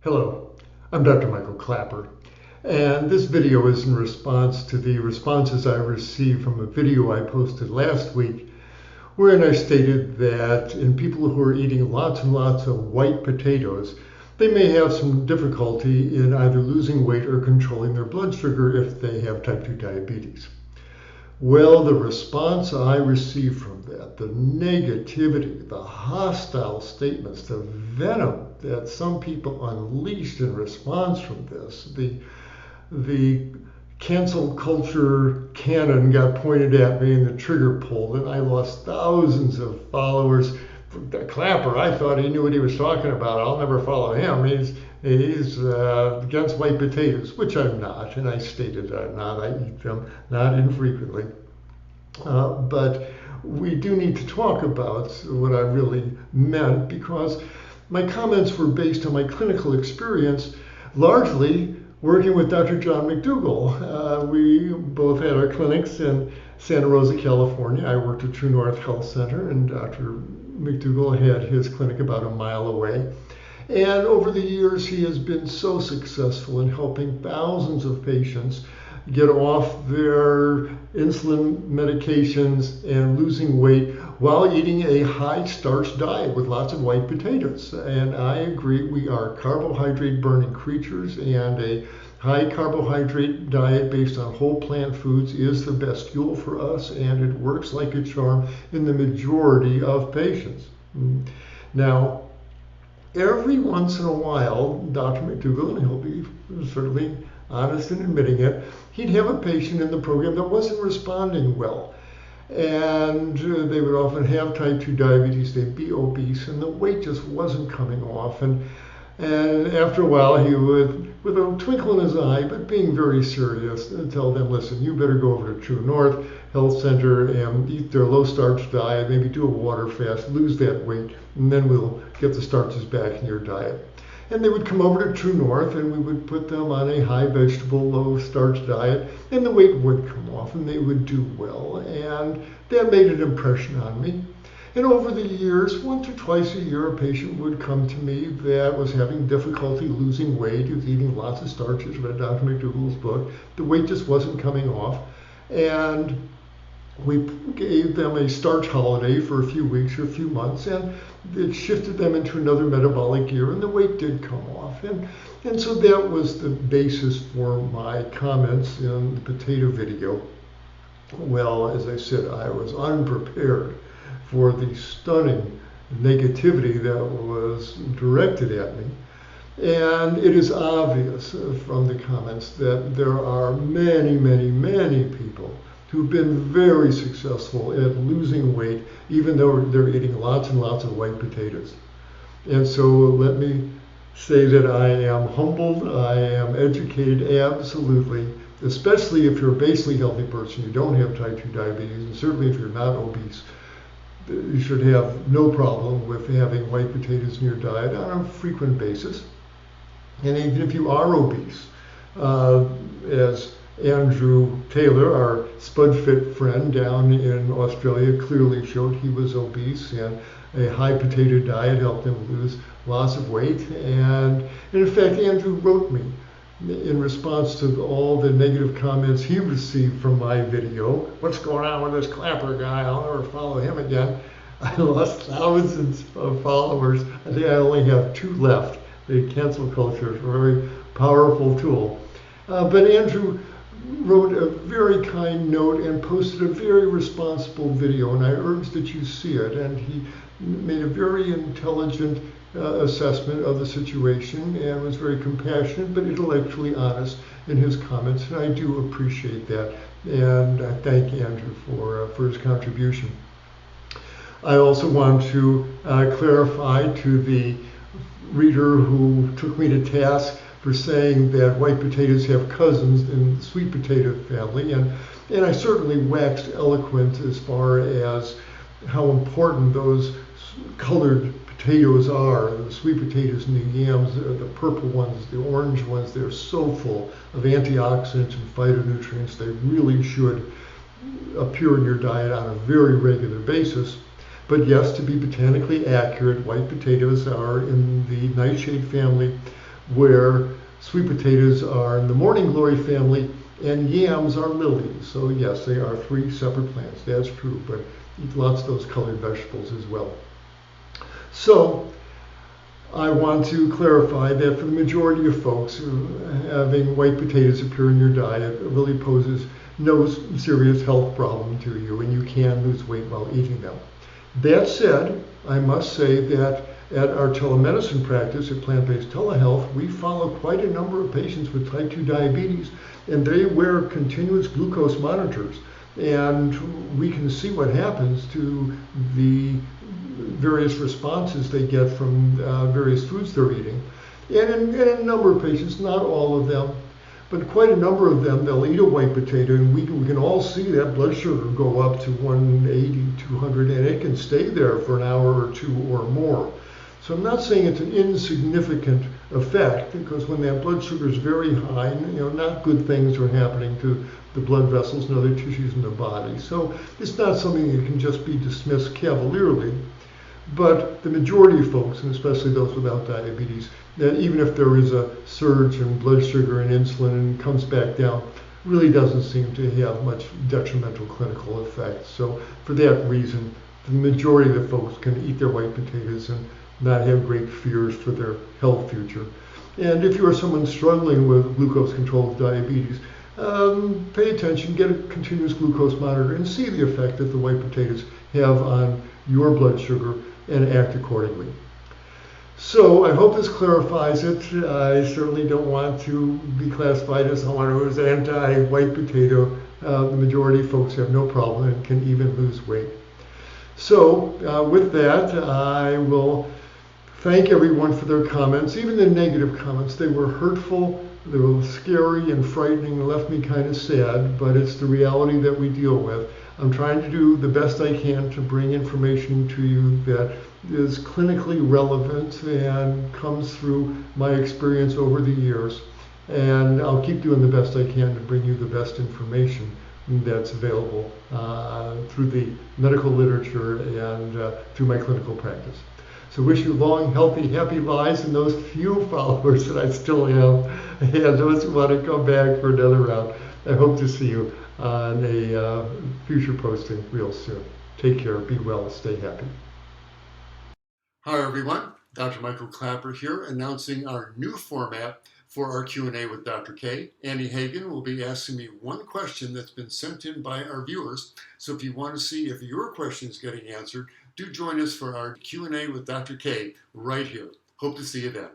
Hello, I'm Dr. Michael Klaper, and this video is in response to the responses I received from a video I posted last week, wherein I stated that in people who are eating lots and lots of white potatoes, they may have some difficulty in either losing weight or controlling their blood sugar if they have type 2 diabetes. Well, the response I received from that, the negativity, the hostile statements, the venom that some people unleashed in response from this, the cancel culture cannon got pointed at me and the trigger pulled, and I lost thousands of followers. Klaper, I thought he knew what he was talking about. I'll never follow him. He's against white potatoes, which I'm not, and I stated I'm not. I eat them, not infrequently. But we do need to talk about what I really meant, because my comments were based on my clinical experience, largely working with Dr. John McDougall. We both had our clinics in Santa Rosa, California. I worked at True North Health Center, and Dr. McDougall had his clinic about a mile away. And over the years, he has been so successful in helping thousands of patients get off their insulin medications and losing weight while eating a high starch diet with lots of white potatoes. And I agree, we are carbohydrate burning creatures, and a high carbohydrate diet based on whole plant foods is the best fuel for us, and it works like a charm in the majority of patients. Now, every once in a while, Dr. McDougall, and he'll be certainly honest in admitting it, he'd have a patient in the program that wasn't responding well. And they would often have type 2 diabetes, they'd be obese, and the weight just wasn't coming off. And after a while, he would, with a twinkle in his eye, but being very serious, tell them, listen, you better go over to True North Health Center and eat their low starch diet, maybe do a water fast, lose that weight, and then we'll get the starches back in your diet. And they would come over to True North, and we would put them on a high vegetable, low starch diet, and the weight would come off, and they would do well. And that made an impression on me. And over the years, once or twice a year, a patient would come to me that was having difficulty losing weight. He was eating lots of starches, read Dr. McDougall's book. The weight just wasn't coming off. And we gave them a starch holiday for a few weeks or a few months, and it shifted them into another metabolic gear, and the weight did come off. And so that was the basis for my comments in the potato video. Well, as I said, I was unprepared for the stunning negativity that was directed at me. And it is obvious from the comments that there are many, many, many people who've been very successful at losing weight, even though they're eating lots and lots of white potatoes. And so let me say that I am humbled, I am educated, absolutely, especially if you're a basally healthy person, you don't have type 2 diabetes, and certainly if you're not obese, you should have no problem with having white potatoes in your diet on a frequent basis. And even if you are obese, as Andrew Taylor, our SpudFit friend down in Australia, clearly showed, he was obese, and a high potato diet helped him lose lots of weight. And in fact, Andrew wrote me in response to all the negative comments he received from my video. What's going on with this Klaper guy? I'll never follow him again. I lost thousands of followers. I think I only have 2 left. The cancel culture is a very powerful tool. But Andrew wrote a very kind note and posted a very responsible video, and I urge that you see it. And he made a very intelligent assessment of the situation and was very compassionate but intellectually honest in his comments, and I do appreciate that, and I thank Andrew for his contribution. I also want to clarify to the reader who took me to task for saying that white potatoes have cousins in the sweet potato family, and I certainly waxed eloquent as far as how important those colored potatoes are. The sweet potatoes and the yams, the purple ones, the orange ones, they're so full of antioxidants and phytonutrients. They really should appear in your diet on a very regular basis. But yes, to be botanically accurate, white potatoes are in the nightshade family where sweet potatoes are in the morning glory family and yams are lilies. So yes, they are three separate plants. That's true, but eat lots of those colored vegetables as well. So I want to clarify that for the majority of folks, having white potatoes appear in your diet really poses no serious health problem to you, and you can lose weight while eating them. That said, I must say that at our telemedicine practice at Plant-Based Telehealth, we follow quite a number of patients with type 2 diabetes, and they wear continuous glucose monitors. And we can see what happens to the various responses they get from various foods they're eating. And in a number of patients, not all of them, but quite a number of them, they'll eat a white potato, and we can all see that blood sugar go up to 180, 200, and it can stay there for an hour or two or more. So I'm not saying it's an insignificant effect, because when that blood sugar is very high, not good things are happening to the blood vessels and other tissues in the body. So it's not something that can just be dismissed cavalierly. But the majority of folks, and especially those without diabetes, that even if there is a surge in blood sugar and insulin and comes back down, really doesn't seem to have much detrimental clinical effect. So for that reason, the majority of the folks can eat their white potatoes and not have great fears for their health future. And if you are someone struggling with glucose control of diabetes, pay attention, get a continuous glucose monitor, and see the effect that the white potatoes have on your blood sugar and act accordingly. So I hope this clarifies it. I certainly don't want to be classified as someone who is anti-white potato. The majority of folks have no problem and can even lose weight. So with that, I will thank everyone for their comments, even the negative comments. They were hurtful, they were scary and frightening, and left me kind of sad, but it's the reality that we deal with. I'm trying to do the best I can to bring information to you that is clinically relevant and comes through my experience over the years. And I'll keep doing the best I can to bring you the best information that's available through the medical literature and through my clinical practice. So wish you long, healthy, happy lives, and those few followers that I still have, and those who want to come back for another round. I hope to see you on a future posting real soon. Take care, be well, stay happy. Hi everyone, Dr. Michael Klaper here, announcing our new format for our Q&A with Dr. K. Annie Hagen will be asking me one question that's been sent in by our viewers. So if you want to see if your question is getting answered, do join us for our Q&A with Dr. K right here. Hope to see you then.